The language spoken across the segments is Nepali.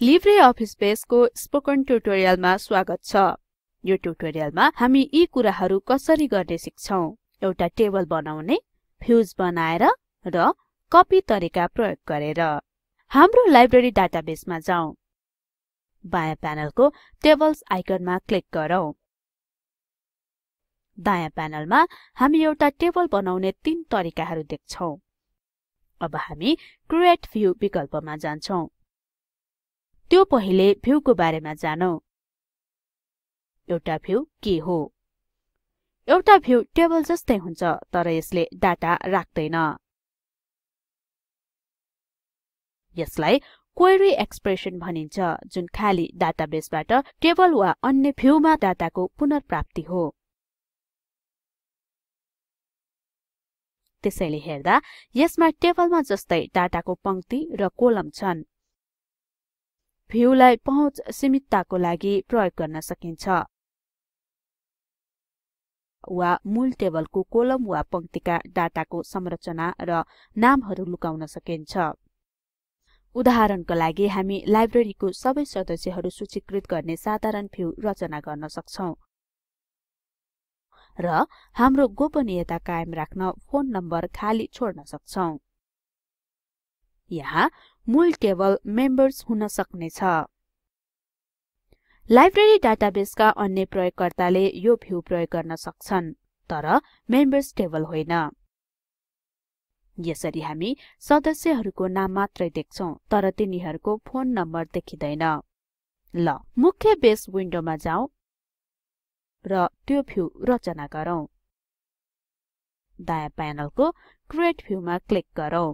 लिब्रे अफिस बेसको स्पोकन ट्युटोरियलमा स्वागत छ। यो ट्युटोरियलमा हामी यी कुराहरू कसरी गर्ने सिक्छौं। एउटा टेबल बनाउने, भ्युज बनाएर र कपी तरिका प्रयोग गरेर। हाम्रो लाइब्रेरी डाटाबेसमा जाउँ। बायाँ प्यानलको टेबल्स आइकनमा क्लिक गरौँ। दायाँ प्यानलमा हामी एउटा टेबल बनाउने 3 तरिकाहरू देख्छौं। अब हामी क्रिएट भ्यू विकल्पमा जान्छौं। त्यो पहिले भ्यूको बारेमा जानौं। एउटा भ्यू के हो? एउटा भ्यू टेबल जस्तै हुन्छ, तर यसले डाटा राख्दैन। यसलाई क्वेरी एक्सप्रेसन भनिन्छ, जुन खाली डाटाबेसबाट टेबल वा अन्य भ्यूमा डाटाको पुनर्प्राप्ति हो। त्यसैले हेर्दा यसमा टेबलमा जस्तै डाटाको पंक्ति र कोलम छन्। भ्यूलाई पहुँच सीमितताको लागि प्रयोग गर्न सकिन्छ, वा मूल टेबलको कोलम वा पंक्तिका डाटाको संरचना र नामहरू लुकाउन सकिन्छ। उदाहरणको लागि हामी लाइब्रेरीको सबै सदस्यहरू सूचीकृत गर्ने साधारण भ्यू रचना गर्न सक्छौं र हाम्रो गोपनीयता कायम राख्न फोन नम्बर खाली छोड्न सक्छौं। यहाँ मूल टेबल मेम्बर्स हुन सक्ने छ। लाइब्रेरी डाटाबेसका अन्य प्रयोगकर्ताले यो भ्यू प्रयोग गर्न सक्छन्, तर मेम्बर्स टेबल होइन। यसरी हामी सदस्यहरूको नाम मात्रै देख्छौं, तर तिनीहरूको फोन नम्बर देखिदैन। ल मुख्य बेस विन्डोमा जाउँ र त्यो भ्यू रचना गरौँ। दायाँ प्यानलको क्रिएट भ्यूमा क्लिक गरौँ।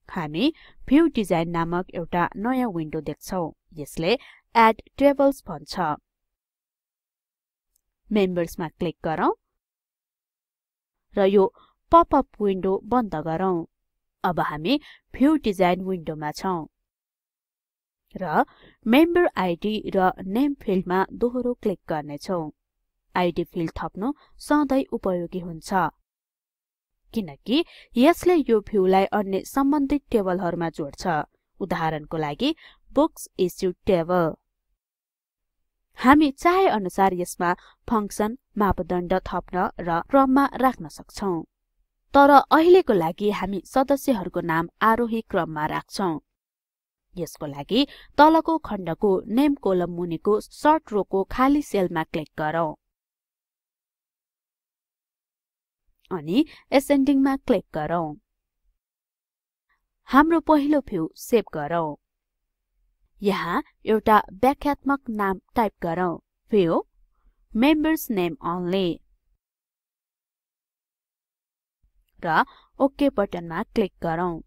हामी भ्यू डिजाइन नामक एउटा नयाँ विन्डो देख्छौं। यसले एड टेबल्स भन्छ। मेम्बर्समा क्लिक गरौँ र यो पपअप विन्डो बन्द गरौँ। अब हामी भ्यू डिजाइन विन्डोमा छौं र मेम्बर आइडी र नेम फिल्डमा दोहोरो क्लिक गर्नेछौं। आइडी फिल्ड थप्नु सधैं उपयोगी हुन्छ, किनकि यसले यो भ्यूलाई अन्य सम्बन्धित टेबलहरुमा जोड्छ। उदाहरणको लागि बुक्स इश्युड टेबल। हामी चाहे अनुसार यसमा फंक्सन मापदण्ड थप्न र क्रममा राख्न सक्छौं, तर अहिलेको लागि हामी सदस्यहरूको नाम आरोही क्रममा राख्छौं। यसको लागि तलको खण्डको नेम कोलम मुनिको सर्ट रोको खाली सेलमा क्लिक गरौँ अनि एसेन्डिङमा क्लिक गरौँ। हाम्रो पहिलो भ्यू सेभ गरौँ। यहाँ एउटा व्याख्यात्मक नाम टाइप गरौँ, भ्यू मेम्बर्स नेम ओन्ली, र ओके बटनमा क्लिक गरौँ।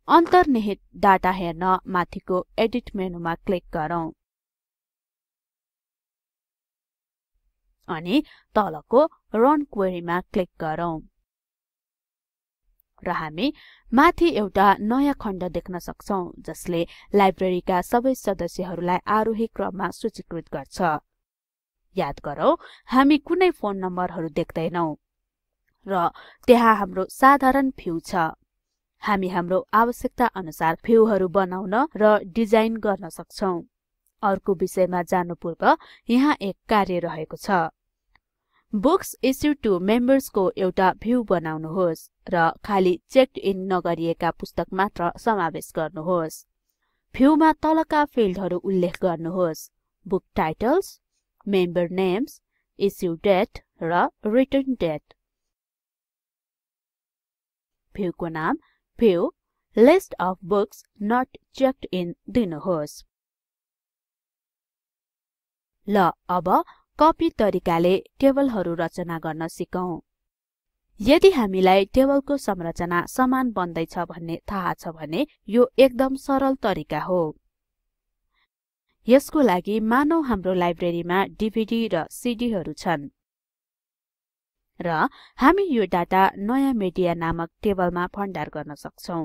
अन्तर्निहित डाटा हेर्न माथिको एडिट मेनुमा क्लिक गरौँ अनि तलको रन क्वेरीमा क्लिक गरौँ र हामी माथि एउटा नयाँ खण्ड देख्न सक्छौं, जसले लाइब्रेरीका सबै सदस्यहरूलाई आरोही क्रममा सूचीकृत गर्छ। याद गरौँ, हामी कुनै फोन नम्बरहरू देख्दैनौं र त्यहाँ हाम्रो साधारण भ्यू छ। हामी हाम्रो आवश्यकता अनुसार भ्यूहरू बनाउन र डिजाइन गर्न सक्छौं। अर्को विषयमा जानु पूर्व यहाँ एक कार्य रहेको छ। बुक्स इश्युड टु मेम्बर्स को एउटा भ्यू बनाउनुहोस् र खाली चेक्ड इन नगरिएका पुस्तक मात्र समावेश गर्नुहोस्। भ्यूमा तलका फिल्डहरू उल्लेख गर्नुहोस्: book titles, member names, issue date र रिटर्न डेट। भ्यूको नाम view list of books not checked in दिनुहोस्। ल अब कपी तरिकाले टेबलहरू रचना गर्न सिकौं। यदि हामीलाई टेबलको संरचना समान बन्दैछ भन्ने थाहा छ भने यो एकदम सरल तरिका हो। यसको लागि मानौ हाम्रो लाइब्रेरीमा डीभीडी र सीडीहरू छन् र हामी यो डाटा नयाँ मिडिया नामक टेबलमा भण्डार गर्न सक्छौं।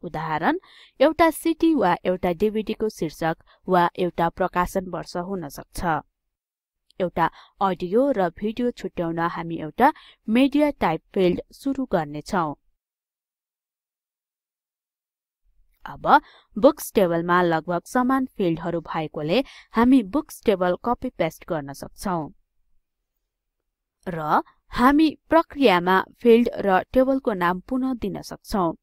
उदाहरण एउटा सीडी वा एउटा डीभीडी को शीर्षक वा एउटा प्रकाशन वर्ष हुन सक्छ। एउटा अडियो र भिडियो छुट्याउन हामी एउटा मिडिया टाइप फिल्ड सुरु गर्ने छौं। अब बुक्स टेबलमा लगभग समान फिल्डहरु भएकोले हामी बुक्स टेबल कपी पेस्ट गर्न सक्छौं र हामी प्रक्रियामा फिल्ड र टेबलको नाम पुनः दिन सक्छौं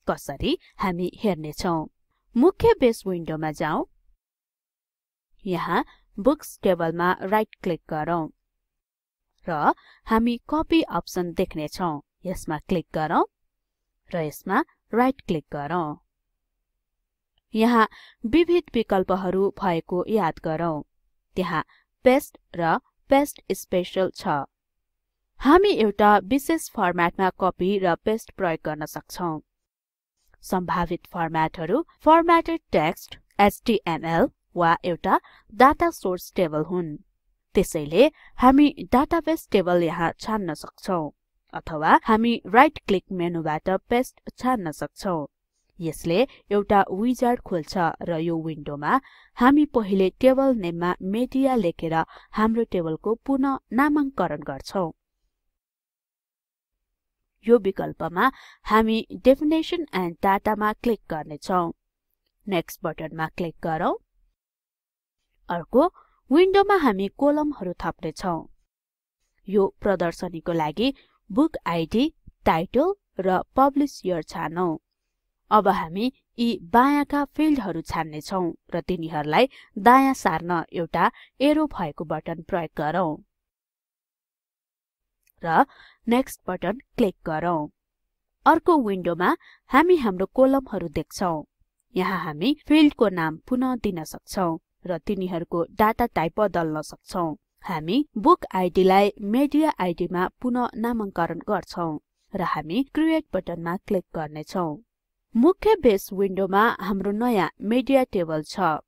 कसरी हामी हेर्नेछौं मुख्य बेस विन्डोमा जाउँ यहाँ बुक्स टेबलमा राइट क्लिक गरौँ र हामी कपी अप्सन देख्नेछौं यसमा क्लिक गरौँ र यसमा राइट क्लिक गरौँ यहाँ विविध विकल्पहरु भएको याद गरौँ त्यहाँ पेस्ट र पेस्ट स्पेशल छ हामी एउटा विशेष फर्मेटमा कपी र पेस्ट प्रयोग गर्न सक्छौं सम्भावित फर्मेटहरु फर्मेटेड टेक्स्ट एचटीएमएल वा एउटा डाटा सोर्स टेबल हुन् त्यसैले हामी डाटाबेस टेबल यहाँ छान्न सक्छौं अथवा हामी राइट क्लिक मेनुबाट पेस्ट छान्न सक्छौं यसले एउटा विजार्ड खोल्छ र यो विन्डोमा हामी पहिले टेबल नेममा मेडिया लेखेर हाम्रो टेबलको पुनः नामाङ्करण गर्छौं यो विकल्पमा हामी डेफिनेसन एन्ड डाटामा क्लिक गर्नेछौं नेक्स्ट बटनमा क्लिक गरौँ अर्को विन्डोमा हामी कोलमहरु थप्नेछौं यो प्रदर्शनीको लागि बुक आइडी टाइटल र पब्लिश इयर छानौं अब हामी यी बायाँका फिल्डहरु छान्नेछौं र तिनीहरुलाई दायाँ सार्न एउटा एरो भएको बटन प्रयोग गरौँ र नेक्स्ट बटन क्लिक गरौँ अर्को विन्डोमा हामी हाम्रो कोलमहरु देख्छौं यहाँ हामी फिल्डको नाम पुनः दिन सक्छौं र तिनीहरुको डाटा टाइप बदल्न सक्छौं हामी बुक आइडीलाई मेडिया आइडीमा पुनः नामाङ्करण गर्छौं र हामी क्रिएट बटनमा क्लिक गर्नेछौं मुख्य बेस विन्डोमा हाम्रो नयाँ मेडिया टेबल छ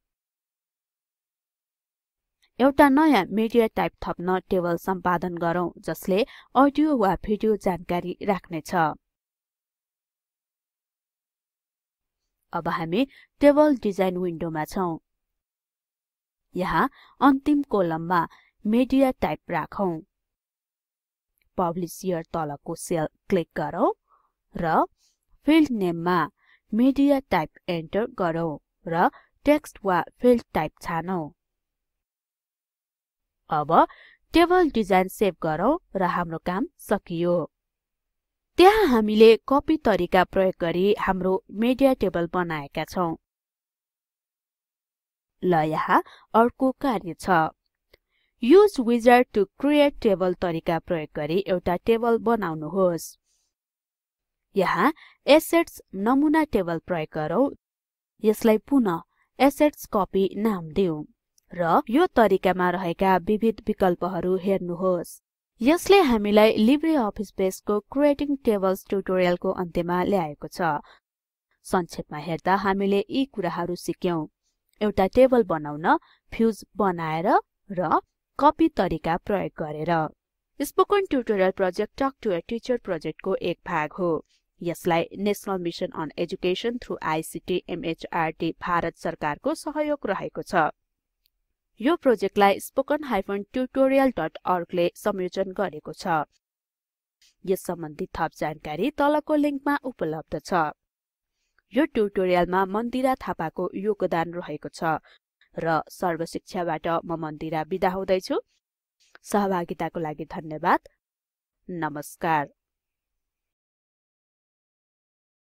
एउटा नयाँ मेडिया टाइप थप्न टेबल सम्पादन गरौँ जसले अडियो वा भिडियो जानकारी राख्नेछ अब हामी टेबल डिजाइन विन्डोमा छौं यहाँ अन्तिम कोलममा मेडिया टाइप राखौं पब्लिश इयर तलको सेल क्लिक गरौँ र फिल्ड नेममा मेडिया टाइप एन्टर गरौँ र टेक्स्ट वा फिल्ड टाइप छानौं अब टेबल डिजाइन सेभ गरौँ र हाम्रो काम सकियो त्यहाँ हामीले कपी तरिका प्रयोग गरी हाम्रो मेडिया टेबल बनाएका छौं ल यहाँ अर्को कार्य छ use wizard to create table तरिका प्रयोग गरी एउटा टेबल बनाउनुहोस् यहाँ एसेट्स नमुना टेबल प्रयोग गरौँ यसलाई पुनः एसेट्स कपी नाम दिऊ र यो तरिकामा रहेका विविध विकल्पहरु हेर्नुहोस् यसले हामीलाई लिब्रे अफिस बेसको क्रिएटिङ टेबल्स ट्युटोरियलको अन्त्यमा ल्याएको छ संक्षेपमा हेर्दा हामीले यी कुराहरु सिक्यौं एउटा टेबल बनाउन फ्युज बनाएर र कपी तरिका प्रयोग गरेर spoken tutorial project talk to a teacher प्रोजेक्टको एक भाग हो यसलाई national mission on education through ICT MHRD Bharat सरकारको सहयोग रहेको छ यो प्रोजेक्टलाई spoken-tutorial.org ले संयोजन गरेको छ यस सम्बन्धी थप जानकारी तलको लिंकमा उपलब्ध छ यो ट्युटोरियलमा मन्दिरा थापाको योगदान रहेको छ र सर्वशिक्षाबाट म मन्दिरा बिदा हुदैछु सहभागिताको लागि धन्यवाद नमस्कार